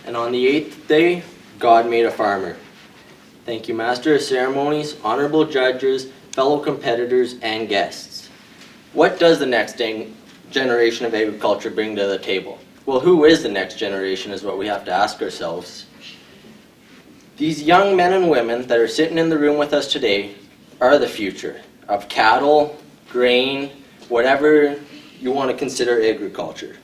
And on the 8th day, God made a farmer. Thank you, Master of Ceremonies, honorable judges, fellow competitors, and guests. What does the next generation of agriculture bring to the table? Well, who is the next generation is what we have to ask ourselves. These young men and women that are sitting in the room with us today are the future of cattle, grain, whatever you want to consider agriculture.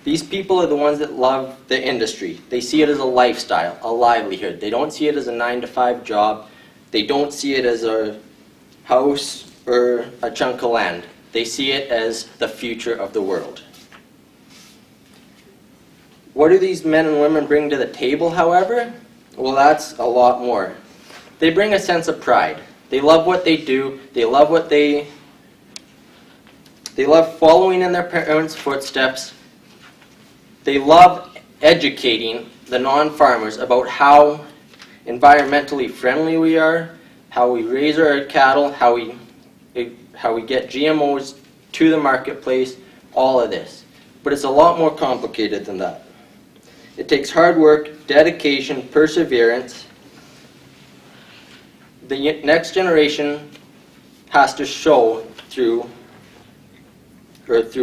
These people are the ones that love the industry. They see it as a lifestyle, a livelihood. They don't see it as a 9-to-5 job. They don't see it as a house or a chunk of land. They see it as the future of the world. What do these men and women bring to the table, however? Well, that's a lot more. They bring a sense of pride. They love what they do. They love following in their parents' footsteps. They love educating the non-farmers about how environmentally friendly we are, how we raise our cattle, how we get GMOs to the marketplace, all of this. But it's a lot more complicated than that. It takes hard work, dedication, perseverance. The next generation has to show through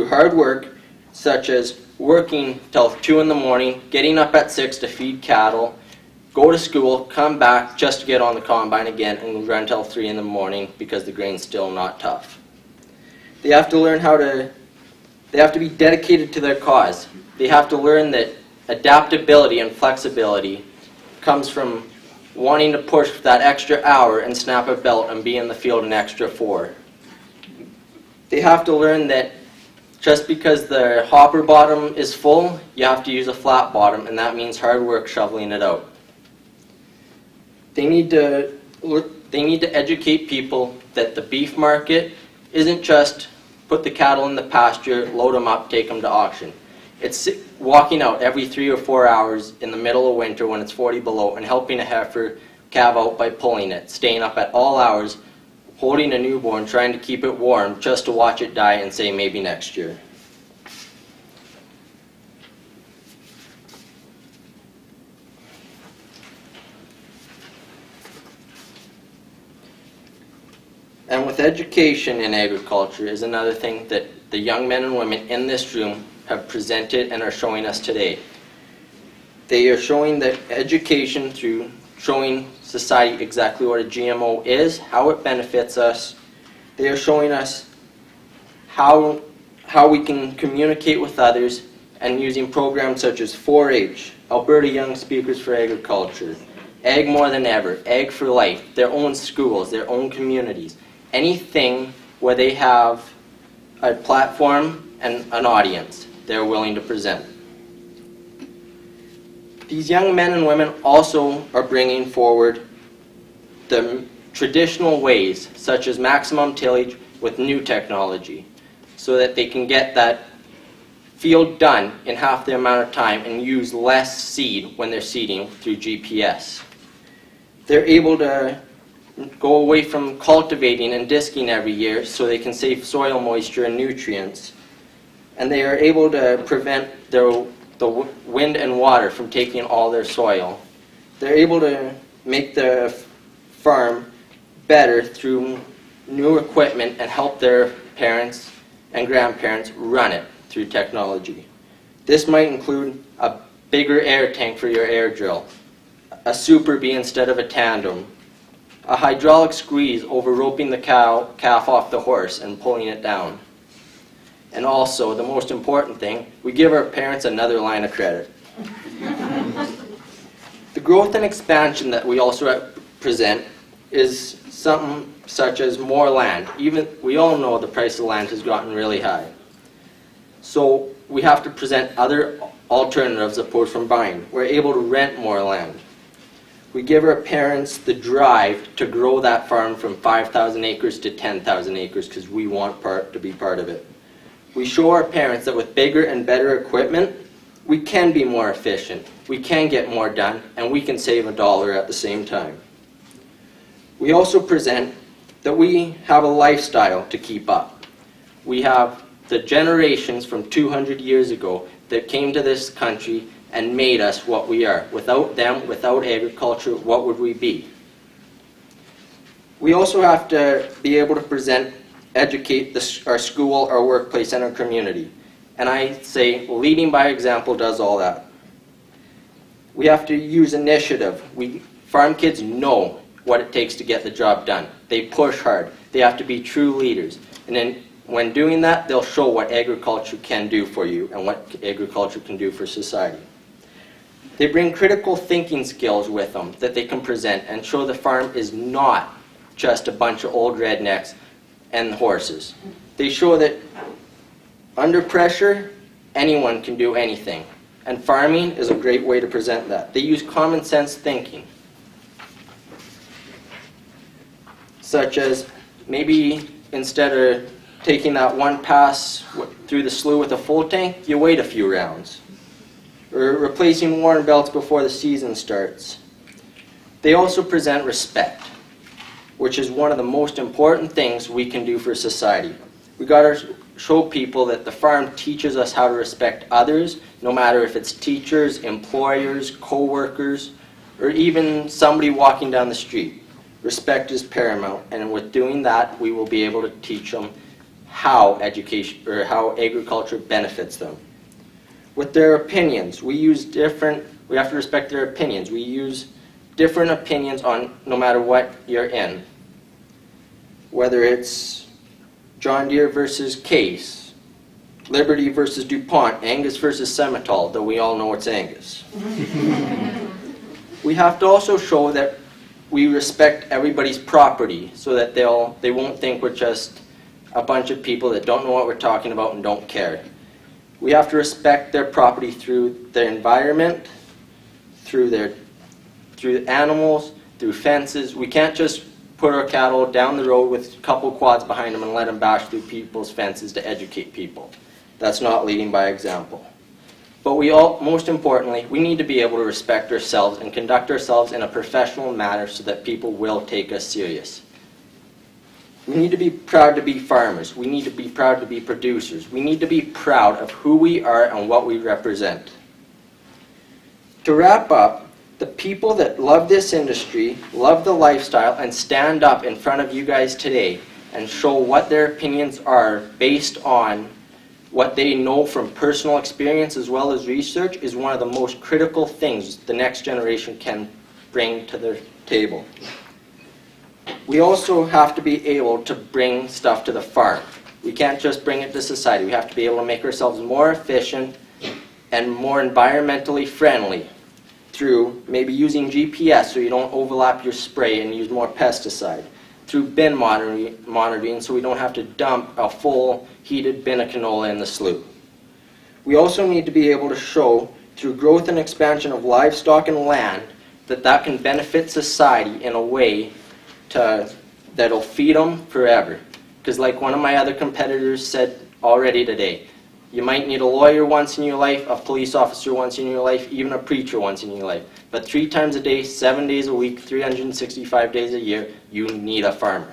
hard work, such as working till 2 in the morning, getting up at 6 to feed cattle, go to school, come back just to get on the combine again and run till 3 in the morning because the grain's still not tough. They have to learn they have to be dedicated to their cause. They have to learn that adaptability and flexibility comes from wanting to push that extra hour and snap a belt and be in the field an extra 4. They have to learn that just because the hopper bottom is full, you have to use a flat bottom, and that means hard work shoveling it out. They need to educate people that the beef market isn't just put the cattle in the pasture, load them up, take them to auction. It's walking out every 3 or 4 hours in the middle of winter when it's 40 below and helping a heifer calve out by pulling it, staying up at all hours, holding a newborn, trying to keep it warm just to watch it die and say maybe next year. And with education in agriculture is another thing that the young men and women in this room have presented and are showing us today. They are showing that education through showing society exactly what a GMO is, how it benefits us. They are showing us how we can communicate with others and using programs such as 4-H, Alberta Young Speakers for Agriculture, Ag More Than Ever, Ag for Life, their own schools, their own communities. Anything where they have a platform and an audience they're willing to present. These young men and women also are bringing forward the traditional ways, such as maximum tillage with new technology, so that they can get that field done in half the amount of time and use less seed when they're seeding through GPS. They're able to go away from cultivating and disking every year so they can save soil moisture and nutrients. And they are able to prevent the wind and water from taking all their soil. They're able to make the farm better through new equipment and help their parents and grandparents run it through technology. This might include a bigger air tank for your air drill, a super bee instead of a tandem, a hydraulic squeeze over roping the calf off the horse and pulling it down. And also, the most important thing, we give our parents another line of credit. The growth and expansion that we also present is something such as more land. We all know the price of land has gotten really high. So we have to present other alternatives opposed from buying. We're able to rent more land. We give our parents the drive to grow that farm from 5,000 acres to 10,000 acres because we want to be part of it. We show our parents that with bigger and better equipment, we can be more efficient, we can get more done, and we can save $1 at the same time. We also present that we have a lifestyle to keep up. We have the generations from 200 years ago that came to this country and made us what we are. Without them, without agriculture, what would we be? We also have to be able to educate our school, our workplace, and our community. And I say leading by example does all that. We have to use initiative. Farm kids know what it takes to get the job done. They push hard. They have to be true leaders. And then when doing that, they'll show what agriculture can do for you and what agriculture can do for society. They bring critical thinking skills with them that they can present and show the farm is not just a bunch of old rednecks and horses. They show that under pressure, anyone can do anything. And farming is a great way to present that. They use common sense thinking. Such as maybe instead of taking that one pass through the slough with a full tank, you wait a few rounds. Or replacing worn belts before the season starts. They also present respect, which is one of the most important things we can do for society. We gotta show people that the farm teaches us how to respect others, no matter if it's teachers, employers, co-workers, or even somebody walking down the street. Respect is paramount, and with doing that, we will be able to teach them how agriculture benefits them. With their opinions, we have to respect their opinions. We use different opinions on no matter what you're in. Whether it's John Deere versus Case, Liberty versus DuPont, Angus versus Simmental, though we all know it's Angus. We have to also show that we respect everybody's property so that they won't think we're just a bunch of people that don't know what we're talking about and don't care. We have to respect their property through their environment, through animals, through fences. We can't just put our cattle down the road with a couple quads behind them and let them bash through people's fences to educate people. That's not leading by example. But most importantly, we need to be able to respect ourselves and conduct ourselves in a professional manner so that people will take us serious. We need to be proud to be farmers. We need to be proud to be producers. We need to be proud of who we are and what we represent. To wrap up, the people that love this industry, love the lifestyle, and stand up in front of you guys today and show what their opinions are based on what they know from personal experience as well as research is one of the most critical things the next generation can bring to their table. We also have to be able to bring stuff to the farm. We can't just bring it to society. We have to be able to make ourselves more efficient and more environmentally friendly through maybe using GPS so you don't overlap your spray and use more pesticide, through bin monitoring so we don't have to dump a full heated bin of canola in the slough. We also need to be able to show through growth and expansion of livestock and land that can benefit society in a way that'll feed them forever. Because like one of my other competitors said already today, you might need a lawyer once in your life, a police officer once in your life, even a preacher once in your life. But 3 times a day, 7 days a week, 365 days a year, you need a farmer.